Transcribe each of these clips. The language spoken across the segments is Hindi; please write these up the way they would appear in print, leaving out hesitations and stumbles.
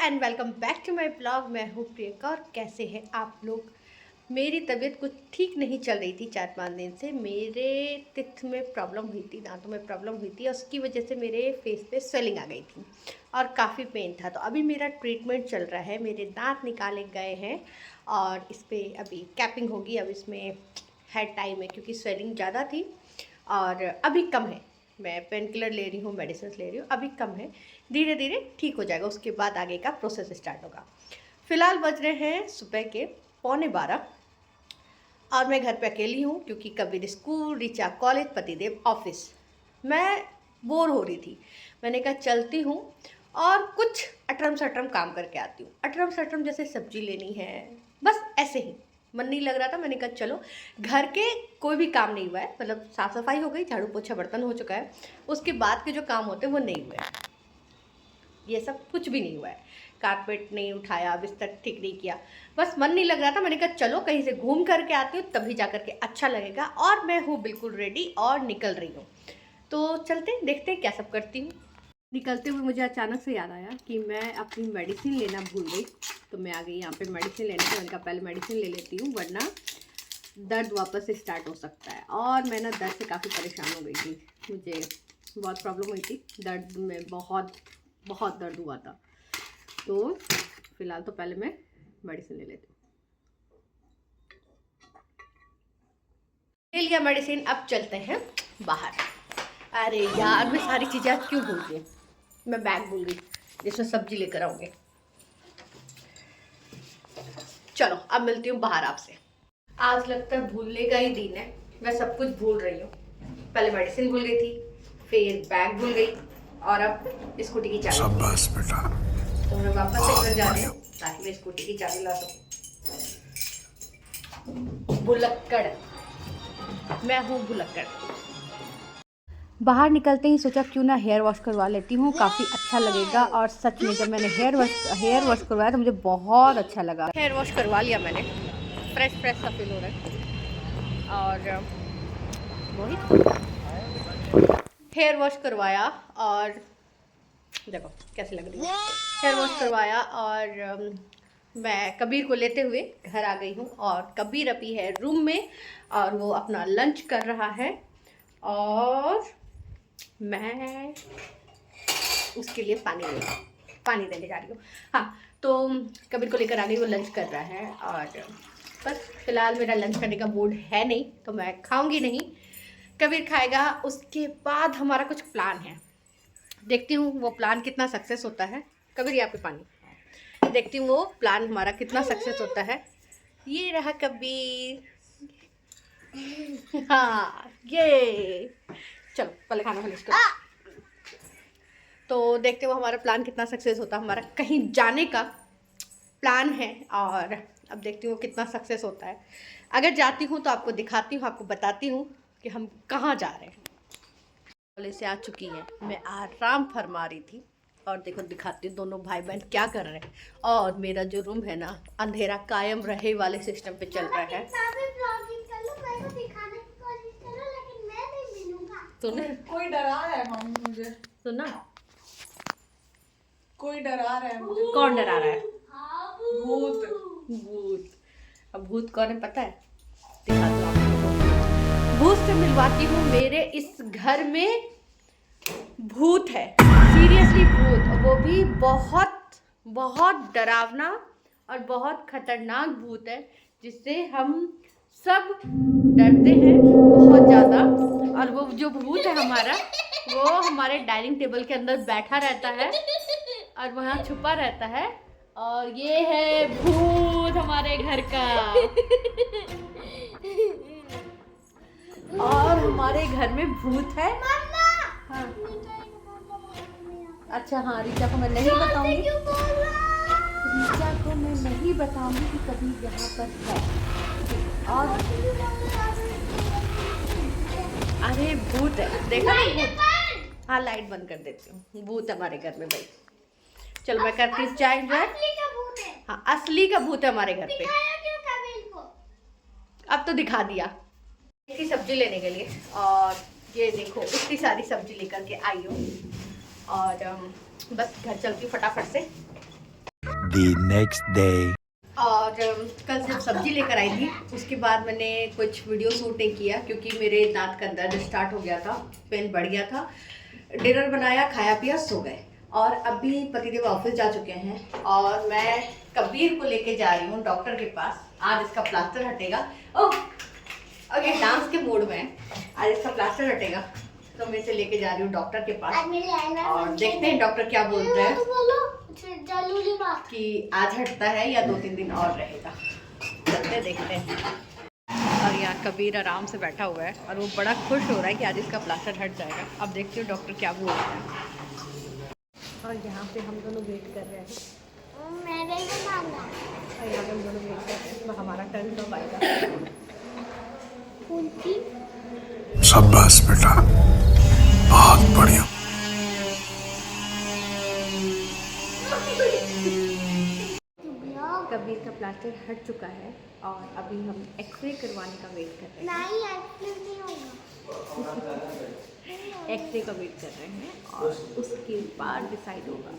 And welcome back to my blog. मैं हूँ प्रियंका और कैसे हैं आप लोग। मेरी तबीयत कुछ ठीक नहीं चल रही थी 4-5 दिन से। मेरे टिथ में प्रॉब्लम हुई थी, दांतों में प्रॉब्लम हुई थी और उसकी वजह से मेरे फेस पे स्वेलिंग आ गई थी और काफ़ी पेन था। तो अभी मेरा ट्रीटमेंट चल रहा है। मेरे दांत निकाले गए हैं और इस पर अभी कैपिंग होगी। अब इसमें हेड टाइम है क्योंकि स्वेलिंग ज़्यादा थी और अभी कम है। मैं पेन किलर ले रही हूँ, मेडिसिन ले रही हूँ, अभी कम है, धीरे धीरे ठीक हो जाएगा। उसके बाद आगे का प्रोसेस स्टार्ट होगा। फ़िलहाल बज रहे हैं सुबह के 11:15 और मैं घर पे अकेली हूँ क्योंकि कबीर स्कूल, ऋचा कॉलेज, पतिदेव ऑफिस। मैं बोर हो रही थी, मैंने कहा चलती हूँ और कुछ अटरम सटरम काम करके आती हूँ। अटरम सटरम जैसे सब्जी लेनी है, बस ऐसे ही मन नहीं लग रहा था। मैंने कहा चलो, घर के कोई भी काम नहीं हुआ है, मतलब साफ़ सफाई हो गई, झाड़ू पोछा बर्तन हो चुका है, उसके बाद के जो काम होते हैं वो नहीं हुए हैं। ये सब कुछ भी नहीं हुआ है। कारपेट नहीं उठाया, बिस्तर ठीक नहीं किया, बस मन नहीं लग रहा था। मैंने कहा चलो कहीं से घूम करके आती हूँ, तभी जा करके अच्छा लगेगा। और मैं हूँ बिल्कुल रेडी और निकल रही हूँ। तो चलते देखते हैं क्या सब करती हूँ। निकलते हुए मुझे अचानक से याद आया कि मैं अपनी मेडिसिन लेना भूल गई। तो मैं आ गई यहाँ पे मेडिसिन लेने। तो मैंने कहा पहले मेडिसिन ले लेती हूँ वरना दर्द वापस से स्टार्ट हो सकता है। और मैं ना दर्द से काफ़ी परेशान हो गई थी, मुझे बहुत प्रॉब्लम हुई थी दर्द में, बहुत बहुत दर्द हुआ था। तो फिलहाल तो पहले मैं मेडिसिन ले लेती हूँ। ले लिया मेडिसिन, अब चलते हैं बाहर। अरे यार, मैं सारी चीज़ें क्यों भूल गई। मैं बैग भूल गई जिसमें सब्जी लेकर आऊँगी। चलो अब मिलती हूँ बाहर आपसे। आज लगता है भूलने का ही दिन है, मैं सब कुछ भूल रही हूँ। पहले मेडिसिन भूल गई थी, फिर बैग भूल गई और अब स्कूटी की चाबी। शाबाश बेटा। तो मैं वापस से घर जा रही हूँ ताकि मैं स्कूटी की चाबी ला सकूँ। भुलक्कड़, मैं हूँ भुलक्कड़। बाहर निकलते ही सोचा क्यों ना हेयर वॉश करवा लेती हूँ, काफ़ी अच्छा लगेगा। और सच में जब मैंने हेयर वॉश करवाया तो मुझे बहुत अच्छा लगा। हेयर वॉश करवा लिया मैंने, फ्रेश फ्रेश सा फील हो रहा है। और वही हेयर वॉश करवाया और देखो कैसे लग रही है। हेयर वॉश करवाया और मैं कबीर को लेते हुए घर आ गई हूँ। और कबीर अभी है रूम में और वो अपना लंच कर रहा है और मैं उसके लिए पानी देने जा रही हूँ। हाँ, तो कबीर को लेकर आ गई, वो लंच कर रहा है। और बस फिलहाल मेरा लंच करने का मूड है नहीं, तो मैं खाऊंगी नहीं, कबीर खाएगा। उसके बाद हमारा कुछ प्लान है, देखती हूँ वो प्लान कितना सक्सेस होता है। कबीर यहाँ पे पानी, देखती हूँ वो प्लान हमारा कितना सक्सेस होता है। ये रहा कबीर। हाँ ये, चलो पहले खाना फिनिश करो। तो देखते हो हमारा प्लान कितना सक्सेस होता है। हमारा कहीं जाने का प्लान है और अब देखती हूँ कितना सक्सेस होता है। अगर जाती हूँ तो आपको दिखाती हूँ, आपको बताती हूँ कि हम कहाँ जा रहे हैं। कॉलेज से आ चुकी है, मैं आराम फरमा रही थी और देखो दिखाती हूँ दोनों भाई बहन क्या कर रहे हैं। और मेरा जो रूम है ना, अंधेरा कायम रहे वाले सिस्टम पे चल रहा है। सुना, कोई डरा रहा है मम्मी मुझे। सुना, कोई डरा रहा है मुझे। कौन डरा रहा है? भूत। भूत। अब भूत कौन है पता है? दिखा दो आप लोगों को। भूत से मिलवाती हूँ। मेरे इस घर में भूत है, सीरियसली भूत, और वो भी बहुत बहुत डरावना और बहुत खतरनाक भूत है जिससे हम सब डरते हैं बहुत ज़्यादा। और वो जो भूत है हमारा, वो हमारे डाइनिंग टेबल के अंदर बैठा रहता है और वहाँ छुपा रहता है। और ये है भूत हमारे घर का। और हमारे घर में भूत है। हाँ। अच्छा हाँ, रीचा को मैं नहीं बताऊंगी, रीचा को मैं नहीं बताऊंगी कि कभी यहाँ पर है। और अरे भूत है, देखा ना भूत। हाँ लाइट बंद कर देती हूँ, भूत हमारे घर में भाई। चलो मैं करती हूँ चाय एंजॉय। हाँ असली का भूत है हमारे घर पे। अब तो दिखा दिया। इतनी सब्जी लेने के लिए, और ये देखो इतनी सारी सब्जी लेकर के आई हूँ। और बस घर चलती हूँ फटाफट से। the next day. और कल जब सब्जी लेकर आई थी उसके बाद मैंने कुछ वीडियो शूट नहीं किया क्योंकि मेरे दांत का दर्द स्टार्ट हो गया था, पेन बढ़ गया था। डिनर बनाया, खाया पिया, सो गए। और अभी पतिदेव ऑफिस जा चुके हैं और मैं कबीर को लेके जा रही हूँ डॉक्टर के पास। आज इसका प्लास्टर हटेगा। ओह ओके, डांस के मूड में आज इसका प्लास्टर हटेगा तो मैं इसे लेके जा रही हूँ डॉक्टर के पास और देखते हैं डॉक्टर क्या बोलते हैं कि आज हटता है या 2-3 दिन और रहेगा। चलते देखते हैं। और यहाँ कबीर आराम से बैठा हुआ है और वो बड़ा खुश हो रहा है कि आज इसका प्लास्टर हट जाएगा। अब देखते हो डॉक्टर क्या बोलते हैं। और यहाँ पे हम दोनों वेट कर रहे हैं और यहाँ पे हम दोनों वेट कर रहे हैं तो हमारा टर्न कब आएगा। शाबाश बेटा, बहुत बढ़िया। कबीर का प्लास्टर हट चुका है और अभी हम एक्सरे करवाने का वेट कर रहे हैं। एक्सरे का वेट कर रहे हैं और उसके बाद डिसाइड होगा।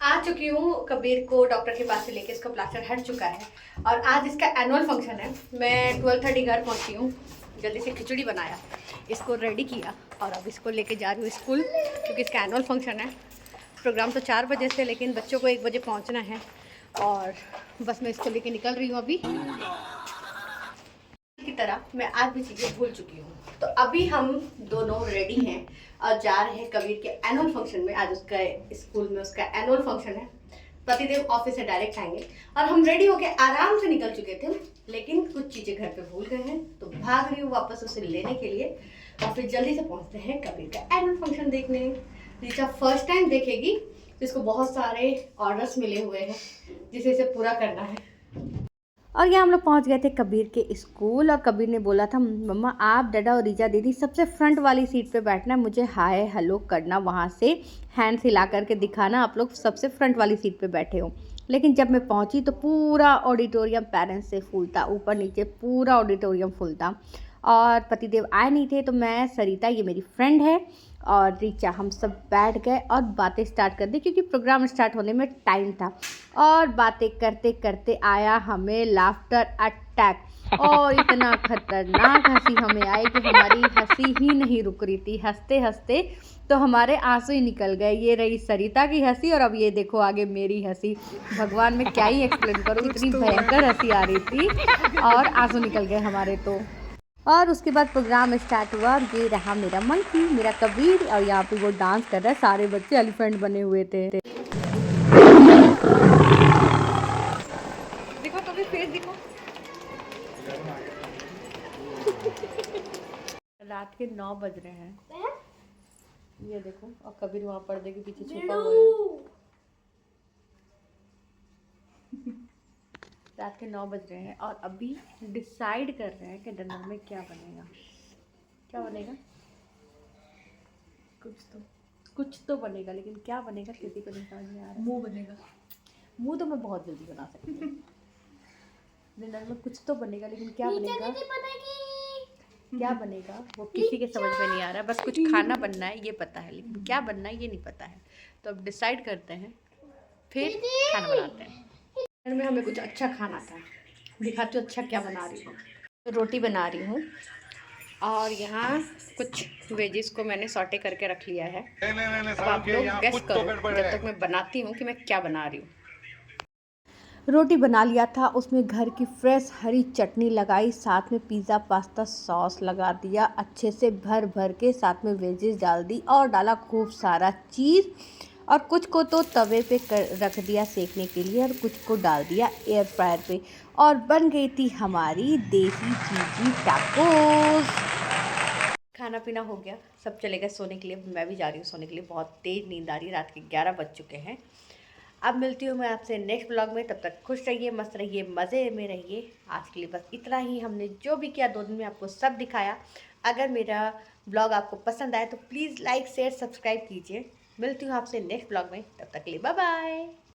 आ चुकी हूँ कबीर को डॉक्टर के पास से लेके, इसका प्लास्टर हट चुका है और आज इसका एनुअल फंक्शन है। मैं 12:30 घर पहुँची हूँ, जल्दी से खिचड़ी बनाया, इसको रेडी किया और अब इसको लेके जा रही हूँ स्कूल क्योंकि इसका एनुअल फंक्शन है। प्रोग्राम तो 4 बजे से, लेकिन बच्चों को 1 बजे पहुँचना है और बस मैं इसको लेके निकल रही हूँ। अभी की तरह मैं आज भी चीज़ें भूल चुकी हूँ। तो अभी हम दोनों रेडी हैं और जा रहे हैं कबीर के एनुअल फंक्शन में। आज उसका स्कूल में उसका एनुअल फंक्शन है। पतिदेव ऑफिस से डायरेक्ट आएंगे और हम रेडी होके आराम से निकल चुके थे, लेकिन कुछ चीज़ें घर पे भूल गए हैं तो भाग रही हूँ वापस उसे लेने के लिए और फिर जल्दी से पहुँचते हैं कबीर का एनुअल फंक्शन देखने। रीचा फर्स्ट टाइम देखेगी तो इसको बहुत सारे ऑर्डर्स मिले हुए हैं जिसे इसे पूरा करना है। और यहाँ हम लोग पहुँच गए थे कबीर के स्कूल और कबीर ने बोला था मम्मा आप डैडा और रीजा दीदी सबसे फ्रंट वाली सीट पे बैठना है, मुझे हाय हेलो करना, वहाँ से हैंड हिला करके दिखाना आप लोग सबसे फ्रंट वाली सीट पे बैठे हो। लेकिन जब मैं पहुँची तो पूरा ऑडिटोरियम पेरेंट्स से फुल था, ऊपर नीचे पूरा ऑडिटोरियम फुल था और पतिदेव आए नहीं थे। तो मैं, सरिता, ये मेरी फ्रेंड है, और रीचा, हम सब बैठ गए और बातें स्टार्ट कर दी क्योंकि प्रोग्राम स्टार्ट होने में टाइम था। और बातें करते करते आया हमें लाफ्टर अटैक और इतना खतरनाक हंसी हमें आई कि हमारी हंसी ही नहीं रुक रही थी। हंसते हंसते तो हमारे आंसू ही निकल गए। ये रही सरिता की हंसी और अब ये देखो आगे मेरी हंसी। भगवान मैं क्या ही एक्सप्लेन करूँ, इतनी भयंकर हंसी आ रही थी और आंसू निकल गए हमारे तो। और उसके बाद प्रोग्राम स्टार्ट हुआ और ये रहा मेरा मंकी, मेरा कबीर, और यहाँ पे वो डांस कर रहा है। सारे बच्चे एलिफेंट बने हुए थे। देखो कबीर फेस दिखो। रात के 9 बज रहे हैं, ये देखो, और कबीर वहाँ पर्दे के पीछे छुपा हुआ है। रात के 9 बज रहे हैं और अभी डिसाइड कर रहे हैं कि डिनर में क्या बनेगा। क्या बनेगा? कुछ तो बनेगा, लेकिन क्या बनेगा किसी को नहीं समझ में आ रहा है। मुंह बनेगा। मुंह तो मैं बहुत जल्दी बना सकती हूँ। डिनर में कुछ तो बनेगा, लेकिन क्या बनेगा, क्या बनेगा वो किसी के समझ में नहीं आ रहा है। बस कुछ खाना बनना है ये पता है, लेकिन क्या बनना है ये नहीं पता है। तो अब डिसाइड करते हैं, फिर खाना बनाते हैं। घर में हमें कुछ अच्छा खाना था, दिखाती हूँ अच्छा क्या बना रही हूँ। रोटी बना रही हूँ और यहाँ कुछ वेजिस को मैंने सॉटे करके रख लिया है। अब आप लोग गेस करो जब तक मैं बनाती हूँ कि मैं क्या बना रही हूँ। रोटी बना लिया था, उसमें घर की फ्रेश हरी चटनी लगाई, साथ में पिज़्ज़ा पास्ता सॉस लगा दिया अच्छे से भर भर के, साथ में वेजिस डाल दी और डाला खूब सारा चीज़, और कुछ को तो तवे पे रख दिया सेकने के लिए और कुछ को डाल दिया एयर फ्रायर पे, और बन गई थी हमारी देसी चीज़ी टाकोस। खाना पीना हो गया, सब चले गए सोने के लिए। मैं भी जा रही हूँ सोने के लिए, बहुत तेज़ नींद आ रही है। रात के 11 बज चुके हैं। अब मिलती हूँ मैं आपसे नेक्स्ट ब्लॉग में। तब तक खुश रहिए, मस्त रहिए, मज़े में रहिए। आज के लिए बस इतना ही। हमने जो भी किया 2 दिन में आपको सब दिखाया। अगर मेरा ब्लॉग आपको पसंद आए तो प्लीज़ लाइक शेयर सब्सक्राइब कीजिए। मिलती हूँ आपसे नेक्स्ट ब्लॉग में, तब तक के लिए बाय बाय।